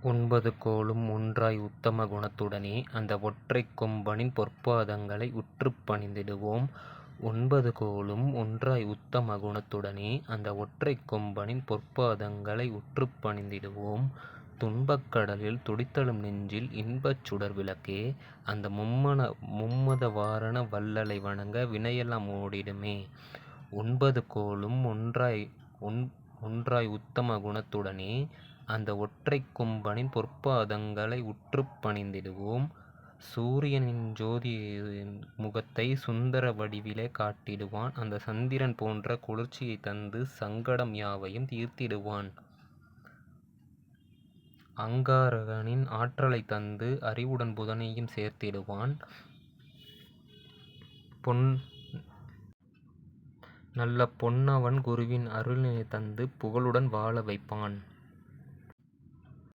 ஒன்பது கோளும் ஒன்றாய் உத்தம குணத்துடனே அந்த ஒற்றைக் கொம்பனின் பொற்பாதங்களை உற்றுப் பணிந்திடுவோம். ஒன்பது கோளும் ஒன்றாய் உத்தம குணத்துடனே அந்த ஒற்றைக் கொம்பனின் பொற்பாதங்களை உற்றுப் பணிந்திடுவோம். துன்பக் கடலில் துடித்தெழும் நெஞ்சில் இன்பச் சுடர் விளக்கே, அந்த மும்மத வாரண வள்ளலை வணங்க வினையெல்லாம் ஓடிடுமே. ஒன்பது கோளும் ஒன்றாய் உத்தம குணத்துடனே அந்த ஒற்றைக் கொம்பனின் பொற்பாதங்களை உற்றுப் பணிந்திடுவோம். சூரியனின் ஜோதி முகத்தை சுந்தர வடிவிலே காட்டிடுவான். அந்த சந்திரன் போன்ற குளிர்ச்சியைத் தந்து சங்கடம் யாவையும் தீர்த்திடுவான். அங்காரகனின் ஆற்றலைத் தந்து அறிவுடன் புதனையும் சேர்த்திடுவான். நல்ல பொன்னவன் குருவின் அருளினைத் தந்து புகழுடன் வாழ வைப்பான்.